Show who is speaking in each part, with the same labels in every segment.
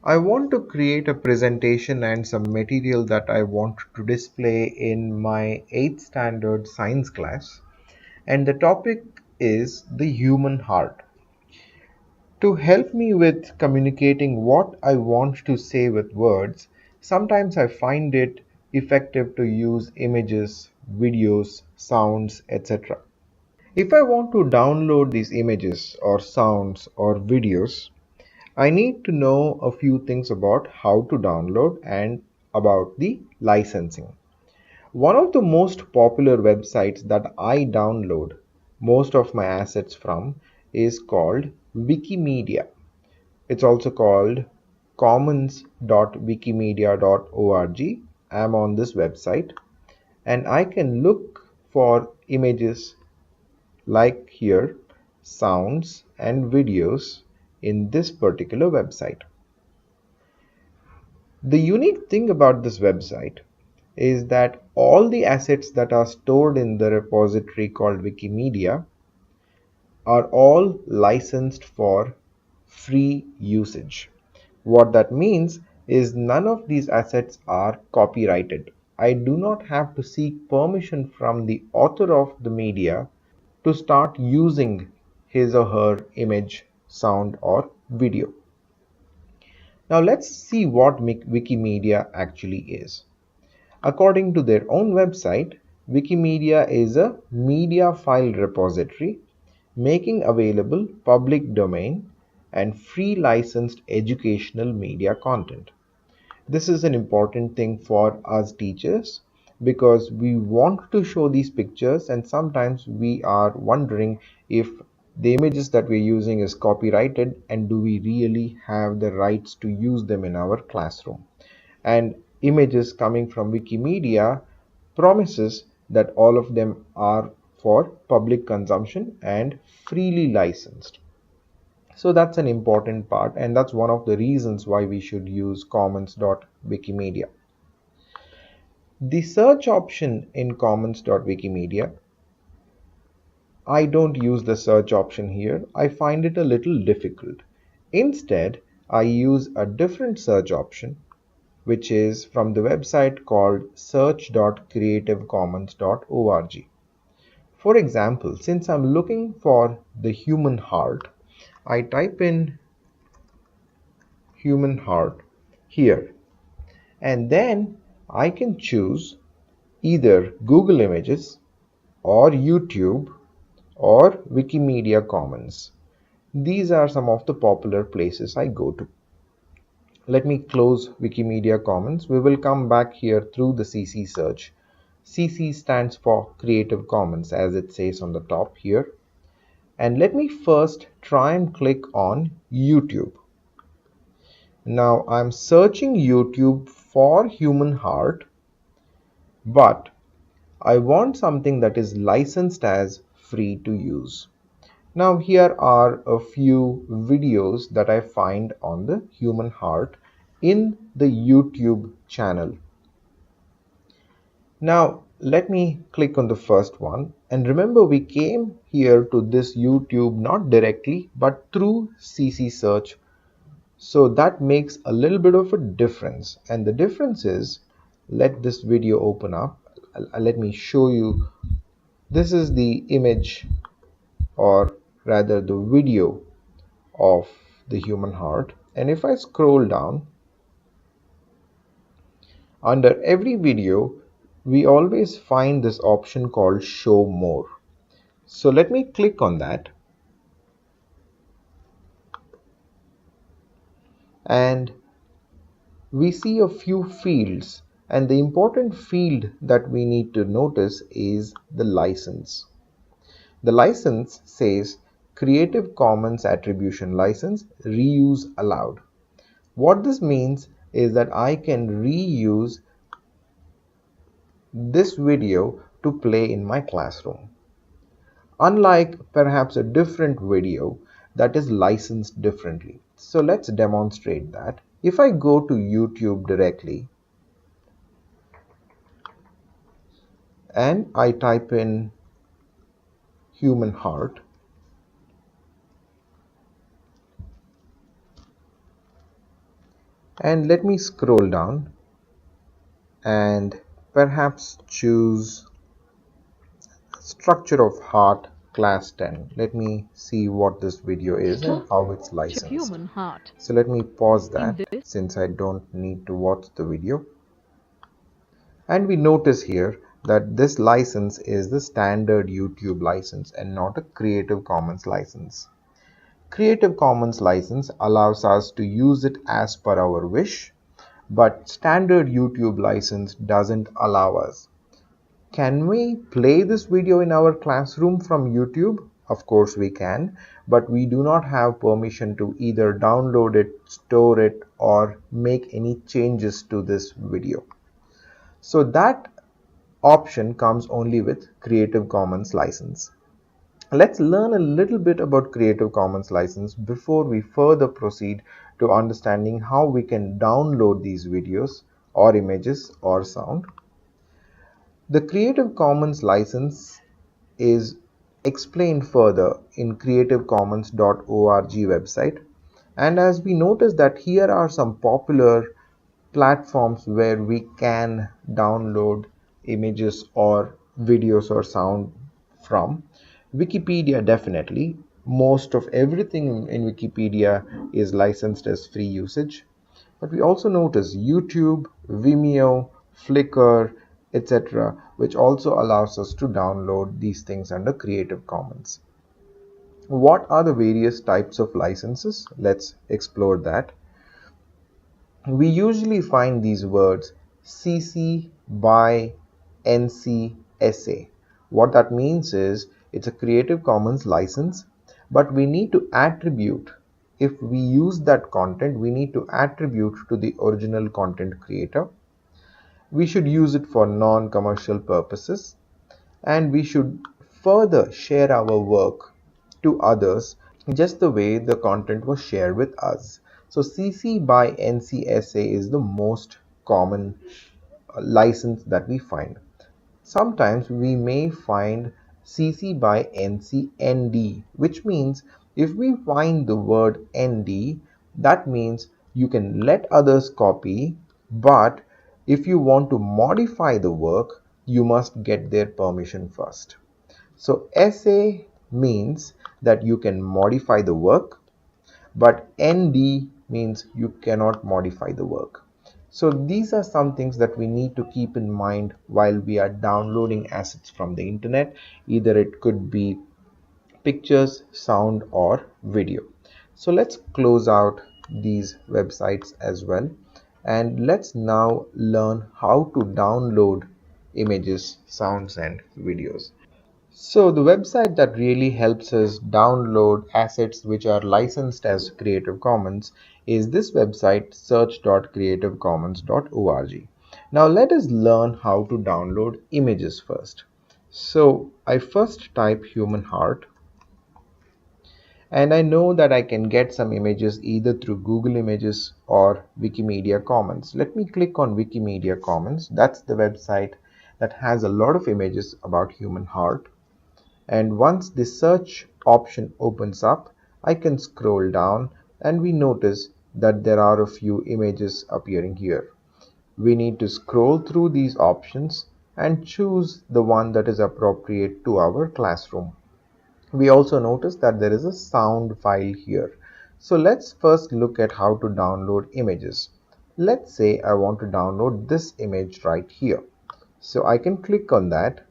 Speaker 1: I want to create a presentation and some material that I want to display in my 8th standard science class, and the topic is the human heart. To help me with communicating what I want to say with words, sometimes I find it effective to use images, videos, sounds, etc. If I want to download these images or sounds or videos, I need to know a few things about how to download and about the licensing. One of the most popular websites that I download most of my assets from is called Wikimedia. It's also called commons.wikimedia.org. I'm on this website and I can look for images like here, sounds and videos in this particular website. The unique thing about this website is that all the assets that are stored in the repository called Wikimedia are all licensed for free usage. What that means is none of these assets are copyrighted. I do not have to seek permission from the author of the media to start using his or her image, sound, or video. Now let's see what Wikimedia actually is. According to their own website, Wikimedia is a media file repository making available public domain and free licensed educational media content. This is an important thing for us teachers because we want to show these pictures, and sometimes we are wondering if the images that we're using is copyrighted and do we really have the rights to use them in our classroom. And images coming from Wikimedia promises that all of them are for public consumption and freely licensed. So that's an important part, and that's one of the reasons why we should use commons.wikimedia. The search option in commons.wikimedia, I don't use the search option here. I find it a little difficult. Instead, I use a different search option, which is from the website called search.creativecommons.org. For example, since I'm looking for the human heart, I type in human heart here, and then I can choose either Google Images or YouTube or Wikimedia Commons. These are some of the popular places I go to. Let me close Wikimedia Commons. We will come back here through the CC search. CC stands for Creative Commons, as it says on the top here. And let me first try and click on YouTube. Now I'm searching YouTube for human heart, but I want something that is licensed as free to use. Now here are a few videos that I find on the human heart in the YouTube channel. Now let me click on the first one, and remember we came here to this YouTube not directly but through CC search. So that makes a little bit of a difference, and the difference is, let this video open up. Let me show you. This is the image, or rather the video of the human heart, and if I scroll down, under every video we always find this option called show more. So let me click on that, and we see a few fields, and the important field that we need to notice is the license. The license says Creative Commons Attribution License, reuse allowed. What this means is that I can reuse this video to play in my classroom, unlike perhaps a different video that is licensed differently. So let's demonstrate that. If I go to YouTube directly and I type in human heart, And let me scroll down and perhaps choose structure of heart class 10. Let me see what this video is and how it's licensed.
Speaker 2: Human heart.
Speaker 1: So let me pause
Speaker 2: In
Speaker 1: that
Speaker 2: this,
Speaker 1: since I don't need to watch the video. And we notice here that this license is the standard YouTube license and not a Creative Commons license. Creative Commons license allows us to use it as per our wish, but standard YouTube license doesn't allow us. Can we play this video in our classroom from YouTube? Of course we can, but we do not have permission to either download it, store it, or make any changes to this video. So that option comes only with Creative Commons license. Let's learn a little bit about Creative Commons license before we further proceed to understanding how we can download these videos or images or sound. The Creative Commons license is explained further in creativecommons.org website, and as we notice that here are some popular platforms where we can download images or videos or sound from. Wikipedia, definitely. Most of everything in Wikipedia is licensed as free usage. But we also notice YouTube, Vimeo, Flickr, etc., which also allows us to download these things under Creative Commons. What are the various types of licenses? Let's explore that. We usually find these words CC by NC SA. What that means is it's a Creative Commons license, but we need to attribute, if we use that content, we need to attribute to the original content creator. We should use it for non-commercial purposes, and we should further share our work to others just the way the content was shared with us. So CC by NCSA is the most common license that we find. Sometimes we may find CC by NCND, which means if we find the word ND, that means you can let others copy, but if you want to modify the work, you must get their permission first. So SA means that you can modify the work, but ND means you cannot modify the work. So these are some things that we need to keep in mind while we are downloading assets from the internet. Either it could be pictures, sound, or video. So let's close out these websites as well, and let's now learn how to download images, sounds, and videos. So the website that really helps us download assets which are licensed as Creative Commons is this website, search.creativecommons.org. Now let us learn how to download images first. So I first type human heart, and I know that I can get some images either through Google Images or Wikimedia Commons. Let me click on Wikimedia Commons. That's the website that has a lot of images about human heart. And once the search option opens up, I can scroll down and we notice that there are a few images appearing here. We need to scroll through these options and choose the one that is appropriate to our classroom. We also notice that there is a sound file here. So let's first look at how to download images. Let's say I want to download this image right here. So I can click on that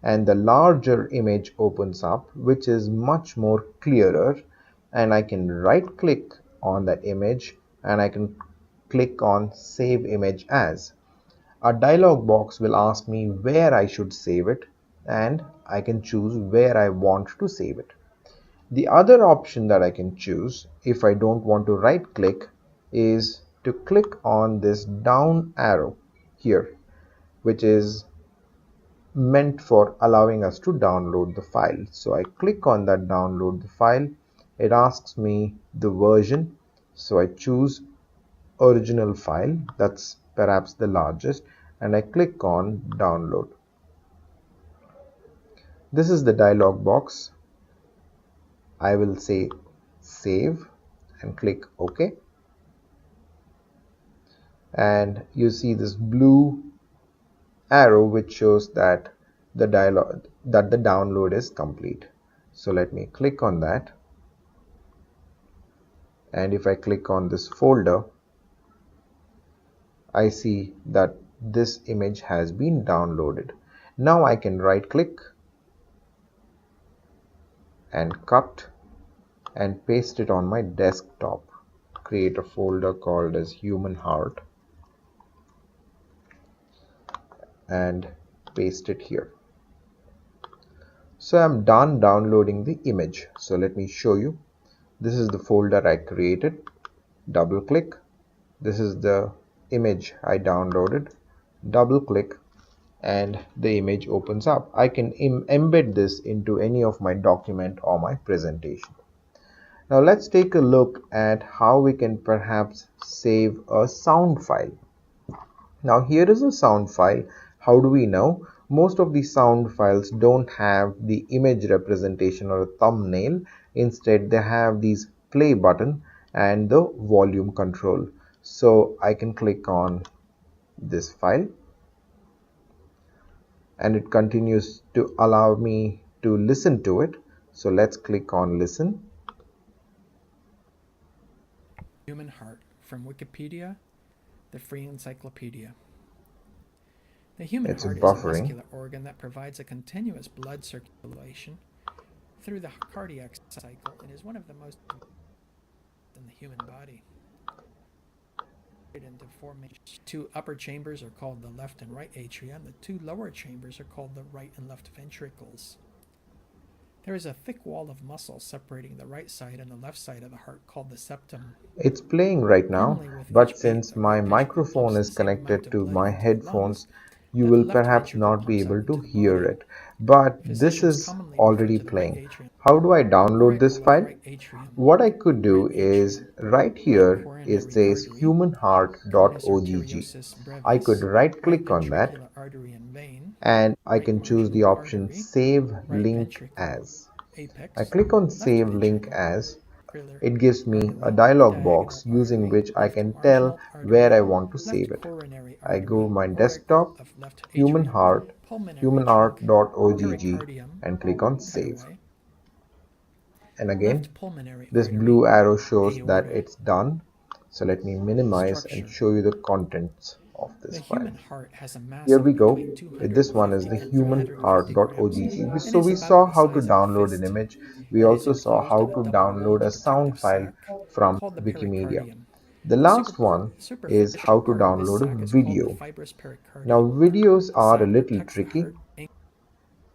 Speaker 1: and the larger image opens up, which is much more clearer, and I can right click on that image and I can click on save image as. A dialog box will ask me where I should save it, and I can choose where I want to save it. The other option that I can choose if I don't want to right click is to click on this down arrow here, which is meant for allowing us to download the file. So I click on that download the file. It asks me the version. So I choose original file, that's perhaps the largest, and I click on download. This is the dialog box. I will say save and click OK. and you see this blue arrow which shows that the download is complete. So let me click on that, and if I click on this folder, I see that this image has been downloaded. Now I can right click and cut and paste it on my desktop. Create a folder called as human heart and paste it here. So I'm done downloading the image. So let me show you. This is the folder I created. Double click. This is the image I downloaded. Double click and the image opens up. I can embed this into any of my document or my presentation. Now let's take a look at how we can perhaps save a sound file. Now here is a sound file. How do we know? Most of the sound files don't have the image representation or a thumbnail. Instead, they have these play button and the volume control. So I can click on this file and it continues to allow me to listen to it. So let's click on listen.
Speaker 2: Human heart from Wikipedia, the free encyclopedia. The human heart is a muscular organ that provides a continuous blood circulation through the cardiac cycle and is one of the most in the human body. Into four main two upper chambers are called the left and right atria, and the two lower chambers are called the right and left ventricles. There is a thick wall of muscle separating the right side and the left side of the heart called the septum.
Speaker 1: It's playing right now, but since my microphone is connected to my headphones, you will perhaps not be able to hear it. But this is already playing. How do I download this file? What I could do is right here it says humanheart.ogg. I could right click on that and I can choose the option save link as. I click on save link as. It gives me a dialog box using which I can tell where I want to save it. I go my desktop, humanheart, humanheart.ogg and click on save. And again, this blue arrow shows that it's done. So let me minimize and show you the contents of this file. Here we go. This one is the humanheart.ogg. So we saw how to download an image. We also saw how to download a sound file from Wikimedia. The last one is how to download a video. Now videos are a little tricky.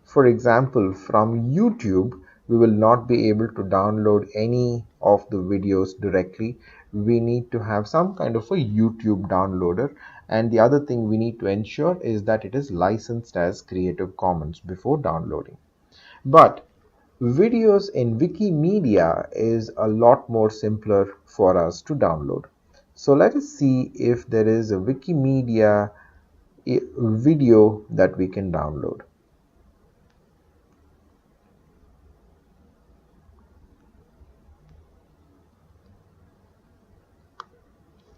Speaker 1: For example, from YouTube, we will not be able to download any of the videos directly. We need to have some kind of a YouTube downloader. And the other thing we need to ensure is that it is licensed as Creative Commons before downloading. But videos in Wikimedia is a lot more simpler for us to download. So let us see if there is a Wikimedia video that we can download.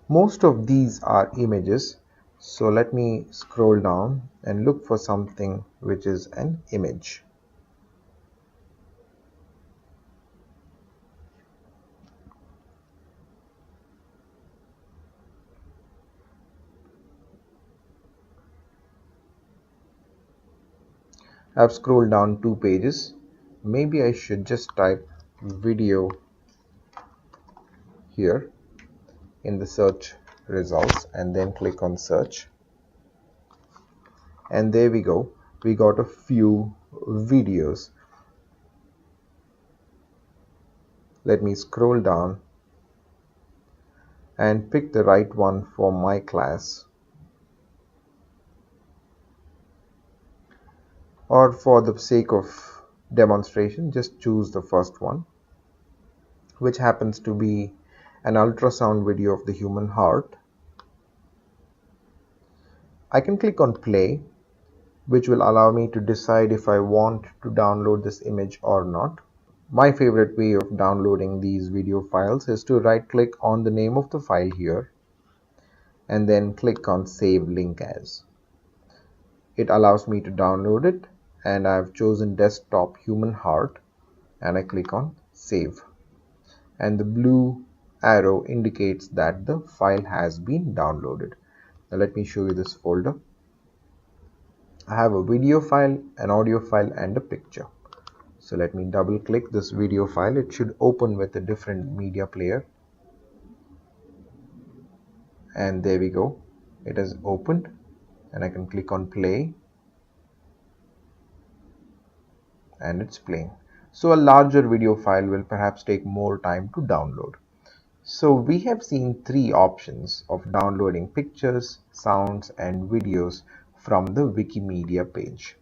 Speaker 1: Most of these are images, so let me scroll down and look for something which is an image. I've scrolled down 2 pages. Maybe I should just type video here in the search results and then click on search, and there we go. We got a few videos. Let me scroll down and pick the right one for my class, or for the sake of demonstration just choose the first one, which happens to be an ultrasound video of the human heart. I can click on play, which will allow me to decide if I want to download this image or not. My favorite way of downloading these video files is to right click on the name of the file here and then click on Save Link As. It allows me to download it, and I've chosen Desktop Human Heart, and I click on Save. And the blue arrow indicates that the file has been downloaded. Now let me show you this folder. I have a video file, an audio file, and a picture. So let me double click this video file. It should open with a different media player. And there we go. It has opened, and I can click on play, and it's playing. So a larger video file will perhaps take more time to download. So we have seen three options of downloading pictures, sounds, and videos from the Wikimedia page.